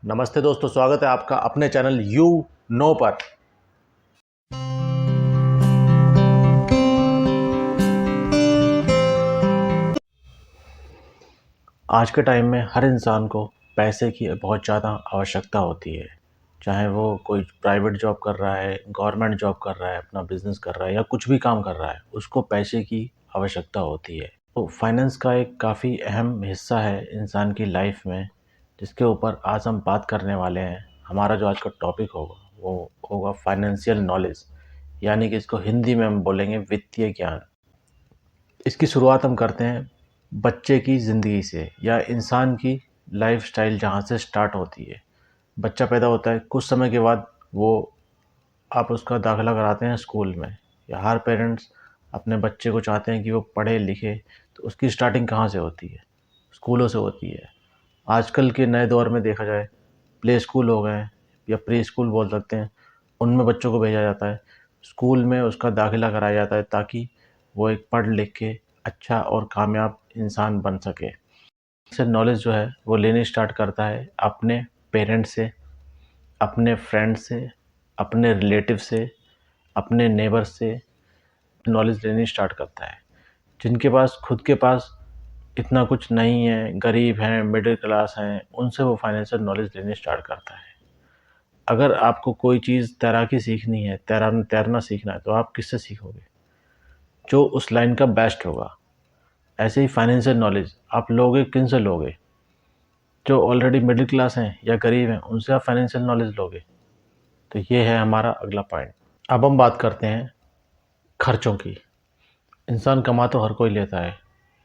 नमस्ते दोस्तों, स्वागत है आपका अपने चैनल यू नो पर। आज के टाइम में हर इंसान को पैसे की बहुत ज़्यादा आवश्यकता होती है। चाहे वो कोई प्राइवेट जॉब कर रहा है, गवर्नमेंट जॉब कर रहा है, अपना बिजनेस कर रहा है या कुछ भी काम कर रहा है, उसको पैसे की आवश्यकता होती है। तो फाइनेंस का एक काफ़ी अहम हिस्सा है इंसान की लाइफ में, जिसके ऊपर आज हम बात करने वाले हैं। हमारा जो आज का टॉपिक होगा वो होगा फाइनेंशियल नॉलेज, यानी कि इसको हिंदी में हम बोलेंगे वित्तीय ज्ञान। इसकी शुरुआत हम करते हैं बच्चे की ज़िंदगी से या इंसान की लाइफ़स्टाइल जहाँ से स्टार्ट होती है। बच्चा पैदा होता है, कुछ समय के बाद वो आप उसका दाखिला कराते हैं स्कूल में, या हर पेरेंट्स अपने बच्चे को चाहते हैं कि वो पढ़े लिखे। तो उसकी स्टार्टिंग कहाँ से होती है? स्कूलों से होती है। आजकल के नए दौर में देखा जाए, प्ले स्कूल हो गए हैं या प्री स्कूल बोल सकते हैं, उनमें बच्चों को भेजा जाता है। स्कूल में उसका दाखिला कराया जाता है ताकि वो एक पढ़ लिख के अच्छा और कामयाब इंसान बन सके। इससे नॉलेज जो है वो लेनी स्टार्ट करता है अपने पेरेंट्स से, अपने फ्रेंड से, अपने रिलेटिव से, अपने नेबर से नॉलेज लेनी स्टार्ट करता है। जिनके पास खुद के पास इतना कुछ नहीं है, गरीब हैं, मिडिल क्लास हैं, उनसे वो फाइनेंशियल नॉलेज लेनी स्टार्ट करता है। अगर आपको कोई चीज़ तैराकी सीखनी है, तैरना सीखना है, तो आप किससे सीखोगे? जो उस लाइन का बेस्ट होगा। ऐसे ही फाइनेंशियल नॉलेज आप लोगे, किन से लोगे? जो ऑलरेडी मिडिल क्लास हैं या गरीब हैं, उनसे आप फाइनेंशियल नॉलेज लोगे। तो ये है हमारा अगला पॉइंट। अब हम बात करते हैं खर्चों की। इंसान कमा तो हर कोई लेता है,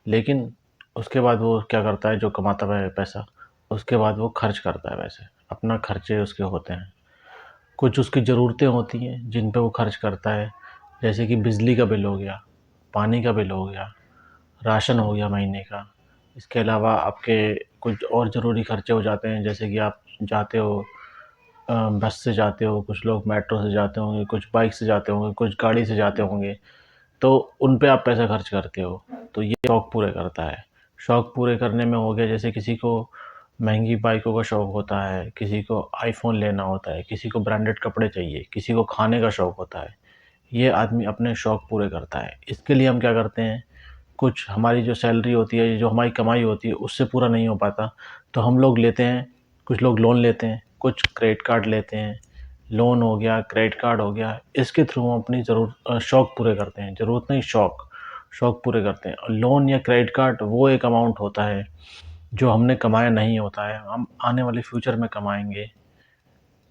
लेकिन उसके बाद वो क्या करता है? जो कमाता है पैसा, उसके बाद वो खर्च करता है पैसे। अपना खर्चे उसके होते हैं। कुछ उसकी ज़रूरतें होती हैं जिन पे वो खर्च करता है, जैसे कि बिजली का बिल हो गया, पानी का बिल हो गया, राशन हो गया महीने का। इसके अलावा आपके कुछ और ज़रूरी खर्चे हो जाते हैं, जैसे कि आप जाते हो बस से जाते हो, कुछ लोग मेट्रो से जाते होंगे, कुछ बाइक से जाते होंगे, कुछ गाड़ी से जाते होंगे, तो उन पे आप पैसा खर्च करते हो। तो ये शौक पूरे करता है। शौक पूरे करने में हो गया, जैसे किसी को महंगी बाइकों का शौक होता है, किसी को आईफ़ोन लेना होता है, किसी को ब्रांडेड कपड़े चाहिए, किसी को खाने का शौक होता है। ये आदमी अपने शौक पूरे करता है। इसके लिए हम क्या करते हैं, कुछ हमारी जो सैलरी होती है, जो हमारी कमाई होती है, उससे पूरा नहीं हो पाता, तो हम लोग लेते हैं, कुछ लोग लोन लेते हैं, कुछ क्रेडिट कार्ड लेते हैं। लोन हो गया, क्रेडिट कार्ड हो गया, इसके थ्रू हम अपनी शौक पूरे करते हैं। ज़रूरत नहीं, शौक पूरे करते हैं। और लोन या क्रेडिट कार्ड वो एक अमाउंट होता है जो हमने कमाया नहीं होता है, हम आने वाले फ्यूचर में कमाएँगे,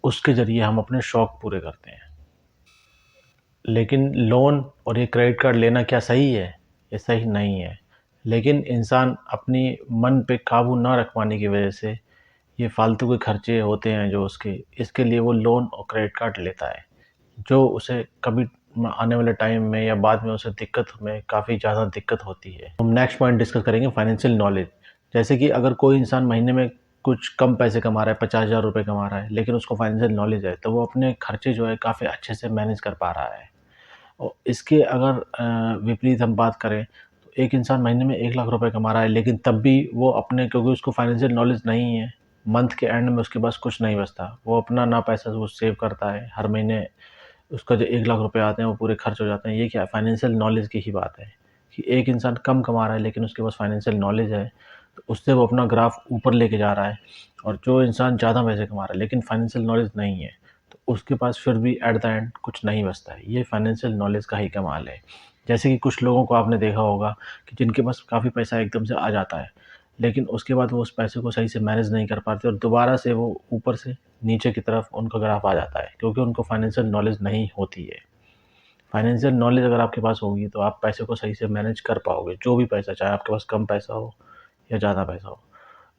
उसके ज़रिए हम अपने शौक पूरे करते हैं। लेकिन लोन और ये क्रेडिट कार्ड लेना क्या सही है? ये सही नहीं है। लेकिन इंसान अपनी मन पे काबू ना रख पाने की वजह से ये फ़ालतू के खर्चे होते हैं जो उसके, इसके लिए वो लोन और क्रेडिट कार्ड लेता है, जो उसे कभी आने वाले टाइम में या बाद में उसे दिक्कत में काफ़ी ज़्यादा दिक्कत होती है। हम नेक्स्ट पॉइंट डिस्कस करेंगे फाइनेंशियल नॉलेज। जैसे कि अगर कोई इंसान महीने में कुछ कम पैसे कमा रहा है, 50,000 रुपये कमा रहा है, लेकिन उसको फाइनेंशियल नॉलेज है, तो वो अपने खर्चे जो है काफ़ी अच्छे से मैनेज कर पा रहा है। और इसके अगर विपरीत हम बात करें, तो एक इंसान महीने में 1 लाख रुपए कमा रहा है, लेकिन तब भी वो अपने, क्योंकि उसको फाइनेंशियल नॉलेज नहीं है, मंथ के एंड में उसके पास कुछ नहीं बचता। वो अपना ना पैसा वो सेव करता है, हर महीने उसका जो 1 लाख रुपए आते हैं वो पूरे खर्च हो जाते हैं। ये क्या है? फाइनेंशियल नॉलेज की ही बात है कि एक इंसान कम कमा रहा है लेकिन उसके पास फाइनेंशियल नॉलेज है, तो उससे वो अपना ग्राफ ऊपर लेके जा रहा है। और जो इंसान ज़्यादा पैसे कमा रहा है लेकिन फाइनेंशियल नॉलेज नहीं है, तो उसके पास फिर भी एट द एंड कुछ नहीं बचता है। ये फाइनेंशियल नॉलेज का ही कमाल है। जैसे कि कुछ लोगों को आपने देखा होगा कि जिनके पास काफ़ी पैसा एकदम से आ जाता है, लेकिन उसके बाद वो उस पैसे को सही से मैनेज नहीं कर पाते और दोबारा से वो ऊपर से नीचे की तरफ उनका ग्राफ आ जाता है, क्योंकि उनको फाइनेंशियल नॉलेज नहीं होती है। फाइनेंशियल नॉलेज अगर आपके पास होगी तो आप पैसे को सही से मैनेज कर पाओगे, जो भी पैसा, चाहे आपके पास कम पैसा हो या ज़्यादा पैसा हो।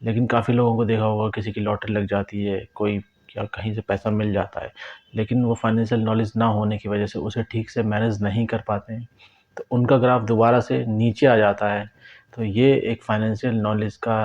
लेकिन काफ़ी लोगों को देखा होगा, किसी की लॉटरी लग जाती है, कोई या कहीं से पैसा मिल जाता है, लेकिन वो फाइनेंशियल नॉलेज ना होने की वजह से उसे ठीक से मैनेज नहीं कर पाते हैं, तो उनका ग्राफ दोबारा से नीचे आ जाता है। तो ये एक फाइनेंशियल नॉलेज का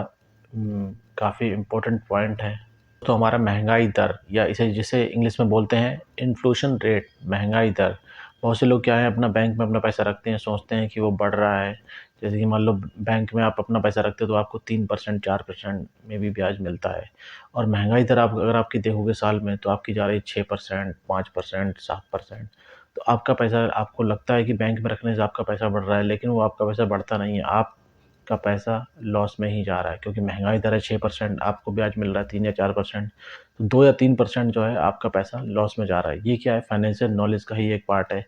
काफ़ी इम्पोर्टेंट पॉइंट है। तो हमारा महँगाई दर, या इसे जिसे इंग्लिश में बोलते हैं इन्फ्लेशन रेट, महँगाई दर। बहुत से लोग क्या है, अपना बैंक में अपना पैसा रखते हैं, सोचते हैं कि वो बढ़ रहा है, जैसे कि मान लो बैंक में आप अपना पैसा रखते हो तो आपको 3% 4% में भी ब्याज मिलता है, और महँगाई दर आप अगर आपकी देखोगे साल में तो आपकी जा रही है 6%, 5%, 7%। तो आपका पैसा, आपको लगता है कि बैंक में रखने से आपका पैसा बढ़ रहा है, लेकिन वो आपका पैसा बढ़ता नहीं है, आपका पैसा लॉस में ही जा रहा है, क्योंकि महँगाई दर है 6%, आपको ब्याज मिल रहा है 3 या 4%, तो 2 या 3% जो है आपका पैसा लॉस में जा रहा है। ये क्या है, फाइनेंशियल नॉलेज का ही एक पार्ट है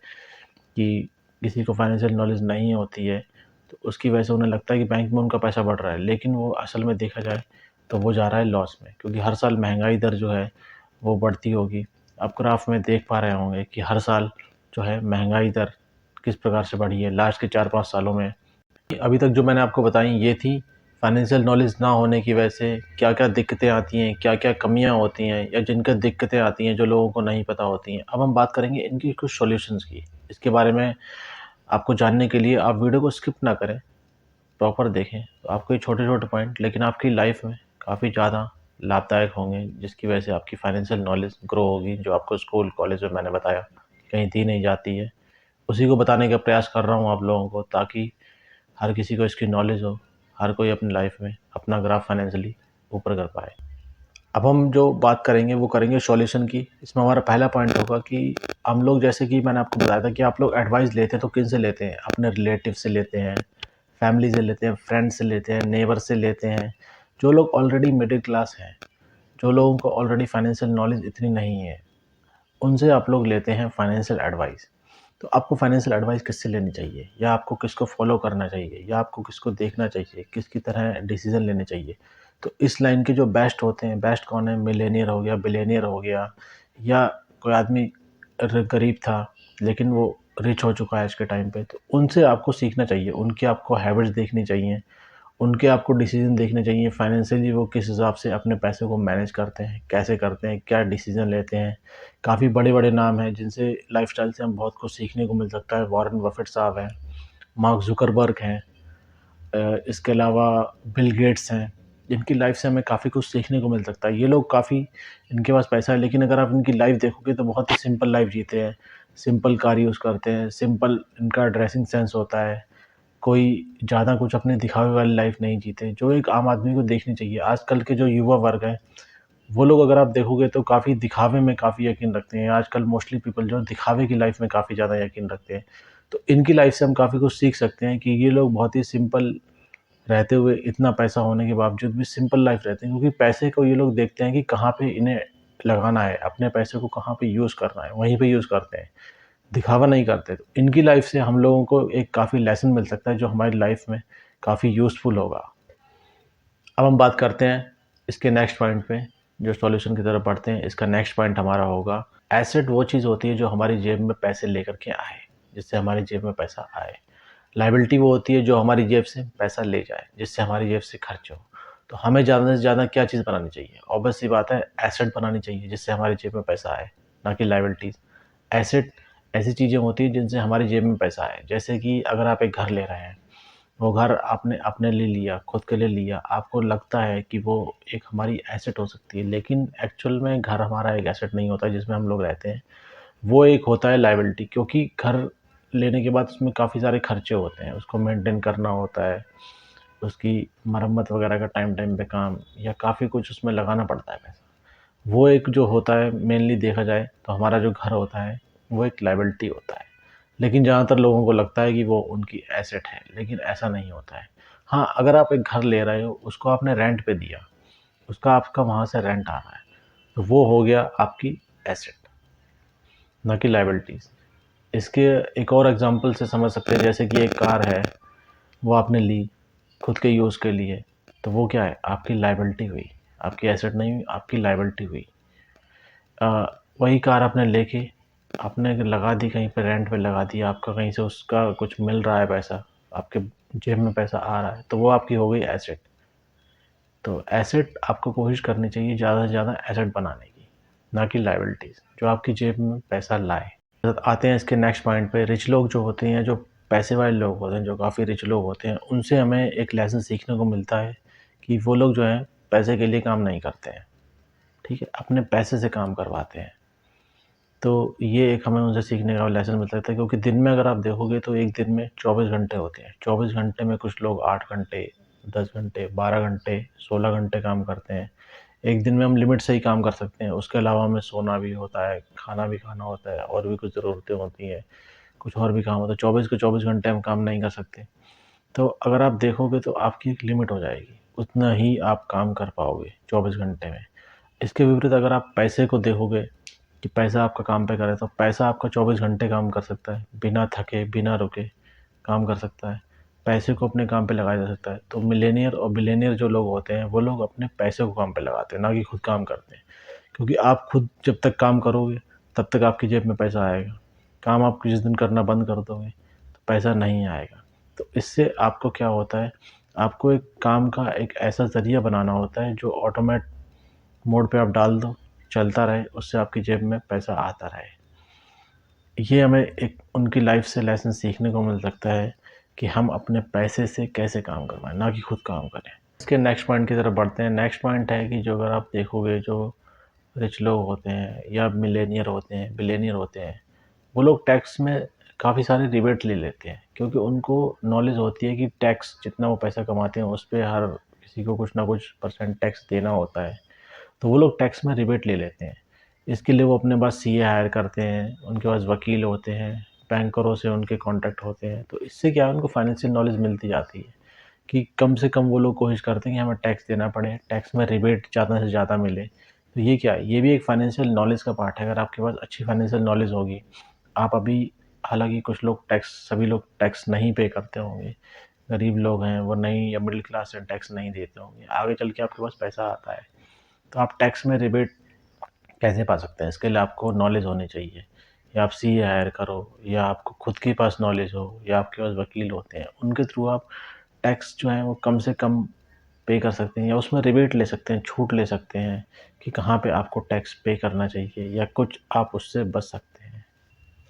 कि किसी को फाइनेंशियल नॉलेज नहीं होती है, तो उसकी वजह से उन्हें लगता है कि बैंक में उनका पैसा बढ़ रहा है, लेकिन वो असल में देखा जाए तो वो जा रहा है लॉस में, क्योंकि हर साल महँगाई दर जो है वो बढ़ती होगी। आप ग्राफ में देख पा रहे होंगे कि हर साल जो है महँगाई दर किस प्रकार से बढ़ी है लास्ट के 4-5 सालों में। अभी तक जो मैंने आपको बताई ये थी, फाइनेंशियल नॉलेज ना होने की वजह से क्या-क्या दिक्कतें आती हैं, क्या-क्या कमियाँ होती हैं, या जिनका दिक्कतें आती हैं जो लोगों को नहीं पता होती हैं। अब हम बात करेंगे इनकी कुछ सॉल्यूशंस की। इसके बारे में आपको जानने के लिए आप वीडियो को स्किप ना करें, प्रॉपर देखें, तो आपको ये छोटे-छोटे पॉइंट लेकिन आपकी लाइफ में काफ़ी ज़्यादा लाभदायक होंगे, जिसकी वजह से आपकी फाइनेंशियल नॉलेज ग्रो होगी, जो आपको स्कूल, कॉलेज में मैंने बताया, कहीं दी नहीं जाती है। उसी को बताने का प्रयास कर रहा हूँ आप लोगों को, ताकि हर किसी को इसकी नॉलेज हो, हर कोई अपनी लाइफ में अपना ग्राफ फाइनेंशियली ऊपर कर पाए। अब हम जो बात करेंगे वो करेंगे सॉल्यूशन की। इसमें हमारा पहला पॉइंट होगा कि हम लोग, जैसे कि मैंने आपको बताया था कि आप लोग एडवाइस लेते हैं तो किन से लेते हैं? अपने रिलेटिव से लेते हैं, फैमिली से लेते हैं, फ्रेंड से लेते हैं, नेबर से लेते हैं। जो लोग ऑलरेडी मिडिल क्लास हैं, जो लोगों को ऑलरेडी फाइनेंशियल नॉलेज इतनी नहीं है, उनसे आप लोग लेते हैं फाइनेंशियल एडवाइस। तो आपको फाइनेंशियल एडवाइस किससे लेनी चाहिए, या आपको किसको फॉलो करना चाहिए, या आपको किसको देखना चाहिए, किसकी तरह डिसीजन लेने चाहिए? तो इस लाइन के जो बेस्ट होते हैं, बेस्ट कौन है? मिलेनियर हो गया, बिलियनियर हो गया, या कोई आदमी गरीब था लेकिन वो रिच हो चुका है आज के टाइम पे, तो उनसे आपको सीखना चाहिए, उनकी आपको हैबिट्स देखनी चाहिए, उनके आपको डिसीज़न देखने चाहिए, फाइनेंशियली वो किस हिसाब से अपने पैसे को मैनेज करते हैं, कैसे करते हैं, क्या डिसीज़न लेते हैं। काफ़ी बड़े-बड़े नाम हैं जिनसे लाइफ़स्टाइल से हम बहुत कुछ सीखने को मिल सकता है। वॉरेन बफेट साहब हैं, मार्क ज़ुकरबर्ग हैं, इसके अलावा बिल गेट्स हैं, जिनकी लाइफ़ से हमें काफ़ी कुछ सीखने को मिल सकता है। ये लोग काफ़ी, इनके पास पैसा है, लेकिन अगर आप इनकी लाइफ़ देखोगे तो बहुत ही सिंपल लाइफ़ जीते हैं, सिंपल कार यूज़ करते हैं, सिंपल इनका ड्रेसिंग सेंस होता है। कोई ज़्यादा कुछ अपने दिखावे वाली लाइफ नहीं जीते, जो एक आम आदमी को देखनी चाहिए। आजकल के जो युवा वर्ग है, वो लोग अगर आप देखोगे तो काफ़ी दिखावे में काफ़ी यकीन रखते हैं। आजकल मोस्टली पीपल जो दिखावे की लाइफ में काफ़ी ज़्यादा यकीन रखते हैं। तो इनकी लाइफ से हम काफ़ी कुछ सीख सकते हैं कि ये लोग बहुत ही सिंपल रहते हुए, इतना पैसा होने के बावजूद भी सिंपल लाइफ रहते हैं, क्योंकि पैसे को ये लोग देखते हैं कि कहाँ पे इन्हें लगाना है, अपने पैसे को कहाँ पे यूज़ करना है, वहीं पे यूज़ करते हैं। दिखावा नहीं करते। तो इनकी लाइफ से हम लोगों को एक काफ़ी लेसन मिल सकता है, जो हमारी लाइफ में काफ़ी यूज़फुल होगा। अब हम बात करते हैं इसके नेक्स्ट पॉइंट पे, जो सॉल्यूशन की तरफ बढ़ते हैं। इसका नेक्स्ट पॉइंट हमारा होगा, एसेट वो चीज़ होती है जो हमारी जेब में पैसे लेकर के आए, जिससे हमारी जेब में पैसा आए। लायबिलिटी वो होती है जो हमारी जेब से पैसा ले जाए, जिससे हमारी जेब से खर्च हो। तो हमें ज़्यादा से ज़्यादा क्या चीज़ बनानी चाहिए? ऑब्वियस सी बात है, एसेट बनानी चाहिए जिससे हमारी जेब में पैसा आए, ना कि लायबिलिटीज़। एसेट ऐसी चीज़ें होती हैं जिनसे हमारी जेब में पैसा आए। जैसे कि अगर आप एक घर ले रहे हैं, वो घर आपने अपने लिए लिया, खुद के लिए लिया, आपको लगता है कि वो एक हमारी एसेट हो सकती है, लेकिन एक्चुअल में घर हमारा एक एसेट नहीं होता है जिसमें हम लोग रहते हैं। वो एक होता है लायबिलिटी, क्योंकि घर लेने के बाद उसमें काफ़ी सारे खर्चे होते हैं, उसको मेंटेन करना होता है, उसकी मरम्मत वगैरह का टाइम-टाइम पे काम, या काफ़ी कुछ उसमें लगाना पड़ता है पैसा। वो एक जो होता है, मेनली देखा जाए तो हमारा जो घर होता है, वो एक लायबिलिटी होता है। लेकिन ज़्यादातर लोगों को लगता है कि वो उनकी एसेट है, लेकिन ऐसा नहीं होता है। हाँ, अगर आप एक घर ले रहे हो, उसको आपने रेंट पे दिया, उसका आपका वहाँ से रेंट आ रहा है, तो वो हो गया आपकी एसेट, ना कि लायबिलिटीज़। इसके एक और एग्ज़ाम्पल से समझ सकते हैं, जैसे कि एक कार है, वो आपने ली खुद के यूज़ के लिए, तो वो क्या है? आपकी लायबिलिटी हुई, आपकी एसेट नहीं हुई, आपकी लायबिलिटी हुई। अ, वही कार आपने लेके आपने लगा दी, कहीं पे रेंट पे लगा दिया, आपका कहीं से उसका कुछ मिल रहा है पैसा, आपके जेब में पैसा आ रहा है, तो वो आपकी हो गई एसेट। तो एसेट आपको कोशिश करनी चाहिए ज़्यादा से ज़्यादा एसेट बनाने की, ना कि लायबिलिटीज़, जो आपकी जेब में पैसा लाए। आते हैं इसके नेक्स्ट पॉइंट पे, रिच लोग जो होते हैं, जो पैसे वाले लोग होते हैं, जो काफ़ी रिच लोग होते हैं, उनसे हमें एक लेसन सीखने को मिलता है कि वो लोग जो हैं पैसे के लिए काम नहीं करते हैं, ठीक है? अपने पैसे से काम करवाते हैं। तो ये एक हमें उनसे सीखने का लेसन मिल सकता है, क्योंकि दिन में अगर आप देखोगे तो एक दिन में 24 घंटे होते हैं। 24 घंटे में कुछ लोग 8 घंटे, 10 घंटे, 12 घंटे, 16 घंटे काम करते हैं। एक दिन में हम लिमिट से ही काम कर सकते हैं, उसके अलावा हमें सोना भी होता है, खाना भी खाना होता है और भी कुछ ज़रूरतें होती हैं, कुछ और भी काम होता है। 24 के 24 घंटे हम काम नहीं कर सकते। तो अगर आप देखोगे तो आपकी एक लिमिट हो जाएगी, उतना ही आप काम कर पाओगे 24 घंटे में। इसके विपरीत अगर आप पैसे को देखोगे कि पैसा आपका काम पे करे, तो पैसा आपका 24 घंटे काम कर सकता है, बिना थके, बिना रुके काम कर सकता है। पैसे को अपने काम पे लगाया जा सकता है। तो मिलेनियर और बिलियनियर जो लोग होते हैं, वो लोग अपने पैसे को काम पे लगाते हैं, ना कि खुद काम करते हैं। क्योंकि आप खुद जब तक काम करोगे, तब तक आपकी जेब में पैसा आएगा। काम आप जिस दिन करना बंद कर दोगे, तो पैसा नहीं आएगा। तो इससे आपको क्या होता है, आपको एक काम का एक ऐसा ज़रिया बनाना होता है, जो ऑटोमेट मोड पे आप डाल दो, चलता रहे, उससे आपकी जेब में पैसा आता रहे। ये हमें एक उनकी लाइफ से लेसन सीखने को मिल सकता है कि हम अपने पैसे से कैसे काम करवाएँ, ना कि खुद काम करें। इसके नेक्स्ट पॉइंट की तरफ बढ़ते हैं। नेक्स्ट पॉइंट है कि जो अगर आप देखोगे, जो रिच लोग होते हैं या मिलेनियर होते हैं, बिलियनियर होते हैं, वो लोग टैक्स में काफ़ी सारे रिबेट ले लेते हैं, क्योंकि उनको नॉलेज होती है कि टैक्स जितना वो पैसा कमाते हैं, उस पे हर किसी को कुछ ना कुछ परसेंट टैक्स देना होता है। तो वो लोग टैक्स में रिबेट ले लेते हैं। इसके लिए वो अपने पास सीए हायर करते हैं, उनके पास वकील होते हैं, बैंकरों से उनके कॉन्टैक्ट होते हैं। तो इससे क्या है, उनको फाइनेंशियल नॉलेज मिलती जाती है कि कम से कम वो लोग कोशिश करते हैं कि हमें टैक्स देना पड़े, टैक्स में रिबेट ज़्यादा से ज़्यादा मिले। तो ये क्या है, ये भी एक फाइनेंशियल नॉलेज का पार्ट है। अगर आपके पास अच्छी फाइनेंशियल नॉलेज होगी, आप अभी, हालाँकि कुछ लोग टैक्स, सभी लोग टैक्स नहीं पे करते होंगे, गरीब लोग हैं वो नहीं, या मिडिल क्लास हैं, टैक्स नहीं देते होंगे। आगे चल के आपके पास पैसा आता है, तो आप टैक्स में रिबेट कैसे पा सकते हैं? इसके लिए आपको नॉलेज होनी चाहिए, या आप सीए हायर करो, या आपको खुद के पास नॉलेज हो, या आपके पास वकील होते हैं, उनके थ्रू आप टैक्स जो है वो कम से कम पे कर सकते हैं, या उसमें रिबेट ले सकते हैं, छूट ले सकते हैं कि कहाँ पे आपको टैक्स पे करना चाहिए, या कुछ आप उससे बच सकते हैं।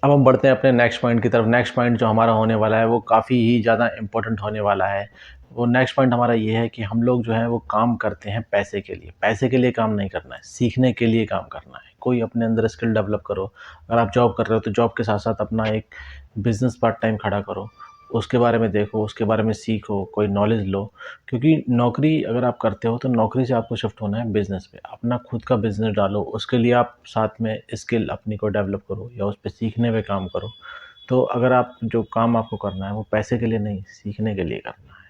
अब हम बढ़ते हैं अपने नेक्स्ट पॉइंट की तरफ। नेक्स्ट पॉइंट जो हमारा होने वाला है, वो काफ़ी ही ज़्यादा इम्पोर्टेंट होने वाला है। वो नेक्स्ट पॉइंट हमारा ये है कि हम लोग जो है वो काम करते हैं पैसे के लिए। पैसे के लिए काम नहीं करना है, सीखने के लिए काम करना है। कोई अपने अंदर स्किल डेवलप करो। अगर आप जॉब कर रहे हो, तो जॉब के साथ-साथ अपना एक बिज़नेस पार्ट टाइम खड़ा करो। उसके बारे में देखो, उसके बारे में सीखो, कोई नॉलेज लो। क्योंकि नौकरी अगर आप करते हो, तो नौकरी से आपको शिफ्ट होना है बिज़नेस पे। अपना खुद का बिज़नेस डालो, उसके लिए आप साथ में स्किल अपनी को डेवलप करो, या उस पे सीखने पे काम करो। तो अगर आप जो काम आपको करना है, वो पैसे के लिए नहीं, सीखने के लिए करना है।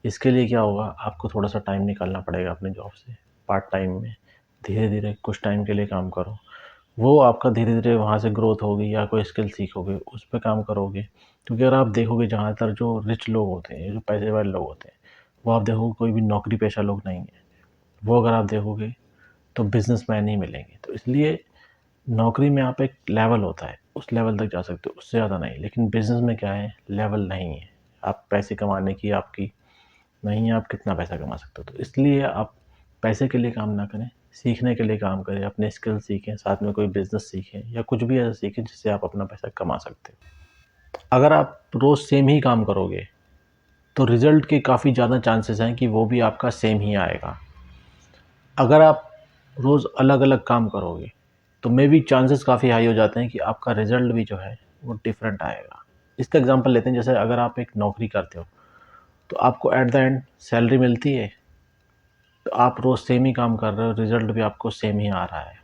इसके लिए क्या होगा, आपको थोड़ा-सा टाइम निकालना पड़ेगा अपने जॉब से, पार्ट टाइम में। धीरे-धीरे कुछ टाइम के लिए काम करो। वो आपका धीरे-धीरे वहाँ से ग्रोथ होगी, या कोई स्किल सीखोगे, उस पे काम करोगे। क्योंकि अगर आप देखोगे, ज़्यादातर जो रिच लोग होते हैं, जो पैसे वाले लोग होते हैं, वो आप देखोगे कोई भी नौकरी पेशा लोग नहीं हैं। वो अगर आप देखोगे, तो बिज़नेसमैन ही मिलेंगे। तो इसलिए नौकरी में आप एक लेवल होता है, उस लेवल तक जा सकते हो, उससे ज़्यादा नहीं। लेकिन बिज़नेस में क्या है, लेवल नहीं है। आप पैसे कमाने की आपकी नहीं है, आप कितना पैसा कमा सकते हो। तो इसलिए आप पैसे के लिए काम ना करें, सीखने के लिए काम करें, अपने स्किल सीखें, साथ में कोई बिज़नेस सीखें, या कुछ भी ऐसा सीखें जिससे आप अपना पैसा कमा सकते हो। अगर आप रोज़ सेम ही काम करोगे, तो रिज़ल्ट के काफ़ी ज़्यादा चांसेस हैं कि वो भी आपका सेम ही आएगा। अगर आप रोज़ अलग-अलग काम करोगे, तो मेबी चांसेस काफ़ी हाई हो जाते हैं कि आपका रिज़ल्ट भी जो है वो डिफरेंट आएगा। इसका एग्ज़ाम्पल लेते हैं, जैसे अगर आप एक नौकरी करते हो, तो आपको एट द एंड सैलरी मिलती है, तो आप रोज़ सेम ही काम कर रहे हो, रिज़ल्ट भी आपको सेम ही आ रहा है।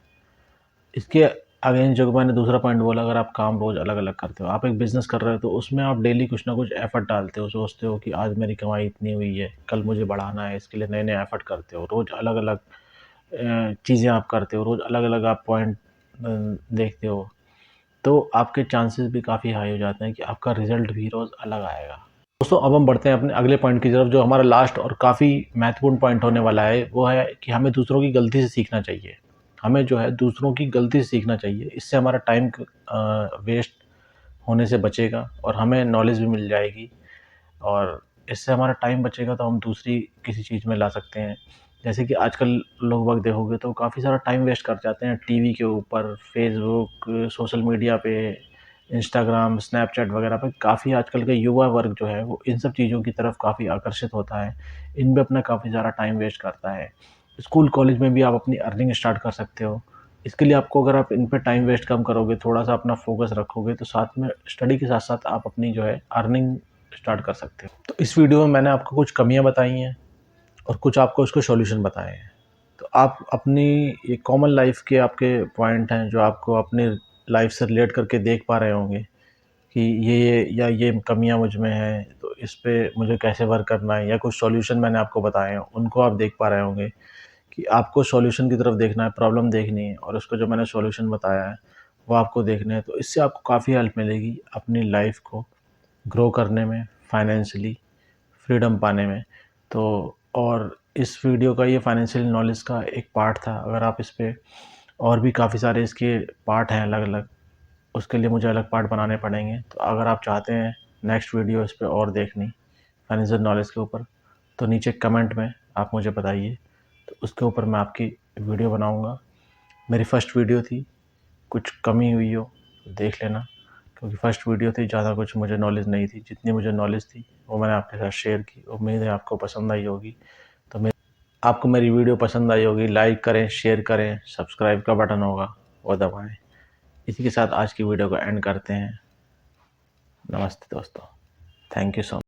इसके अगेंस्ट जो मैंने दूसरा पॉइंट बोला, अगर आप काम रोज़ अलग-अलग करते हो, आप एक बिज़नेस कर रहे हो, तो उसमें आप डेली कुछ ना कुछ एफ़र्ट डालते हो, सोचते हो कि आज मेरी कमाई इतनी हुई है, कल मुझे बढ़ाना है, इसके लिए नए-नए एफ़र्ट करते हो, रोज़ अलग-अलग चीज़ें आप करते हो, रोज़ अलग-अलग आप पॉइंट देखते हो, तो आपके चांसेस भी काफ़ी हाई हो जाते हैं कि आपका रिज़ल्ट भी रोज़ अलग आएगा। दोस्तों, अब हम बढ़ते हैं अपने अगले पॉइंट की तरफ, जो हमारा लास्ट और काफ़ी महत्वपूर्ण पॉइंट होने वाला है। वो है कि हमें दूसरों की गलती से सीखना चाहिए। हमें जो है दूसरों की गलती से सीखना चाहिए। इससे हमारा टाइम वेस्ट होने से बचेगा, और हमें नॉलेज भी मिल जाएगी, और इससे हमारा टाइम बचेगा, तो हम दूसरी किसी चीज़ में ला सकते हैं। जैसे कि आजकल लोग बाग देखोगे, तो काफ़ी सारा टाइम वेस्ट कर जाते हैं टीवी के ऊपर, फ़ेसबुक, सोशल मीडिया पे, इंस्टाग्राम, स्नैपचैट वगैरह पे। काफ़ी आजकल का युवा वर्ग जो है वो इन सब चीज़ों की तरफ काफ़ी आकर्षित होता है। इन पे अपना काफ़ी सारा टाइम वेस्ट करता है। स्कूल, कॉलेज में भी आप अपनी अर्निंग स्टार्ट कर सकते हो। इसके लिए आपको, अगर आप इन पे टाइम वेस्ट कम करोगे, थोड़ा-सा अपना फ़ोकस रखोगे, तो साथ में स्टडी के साथ-साथ आप अपनी जो है अर्निंग स्टार्ट कर सकते हो। तो इस वीडियो में मैंने आपको कुछ कमियाँ बताई हैं और कुछ आपको उसके सॉल्यूशन बताए हैं। तो आप अपनी ये कॉमन लाइफ़ के आपके पॉइंट हैं जो आपको अपनी लाइफ़ से रिलेट करके देख पा रहे होंगे कि ये कमियाँ मुझ में हैं, तो इस पे मुझे कैसे वर्क करना है, या कुछ सॉल्यूशन मैंने आपको बताए हैं, उनको आप देख पा रहे होंगे कि आपको सॉल्यूशन की तरफ देखना है, प्रॉब्लम देखनी है और उसको जो मैंने सॉल्यूशन बताया है, वो आपको देखने हैं। तो इससे आपको काफ़ी हेल्प मिलेगी अपनी लाइफ़ को ग्रो करने में, फाइनेंशियली फ्रीडम पाने में। तो और इस वीडियो का, ये फाइनेंशियल नॉलेज का एक पार्ट था। अगर आप इस पे और भी काफ़ी सारे इसके पार्ट हैं अलग-अलग, उसके लिए मुझे अलग पार्ट बनाने पड़ेंगे। तो अगर आप चाहते हैं नेक्स्ट वीडियो इस पे और देखनी फाइनेंशियल नॉलेज के ऊपर, तो नीचे कमेंट में आप मुझे बताइए, तो उसके ऊपर मैं आपकी वीडियो बनाऊँगा। मेरी फर्स्ट वीडियो थी, कुछ कमी हुई हो तो देख लेना, क्योंकि फर्स्ट वीडियो थी, ज़्यादा कुछ मुझे नॉलेज नहीं थी। जितनी मुझे नॉलेज थी वो मैंने आपके साथ शेयर की। उम्मीद है आपको पसंद आई होगी। तो मे आपको मेरी वीडियो पसंद आई होगी, लाइक करें, शेयर करें, सब्सक्राइब का बटन होगा वो दबाएँ। इसी के साथ आज की वीडियो को एंड करते हैं। नमस्ते दोस्तों। Thank you so much.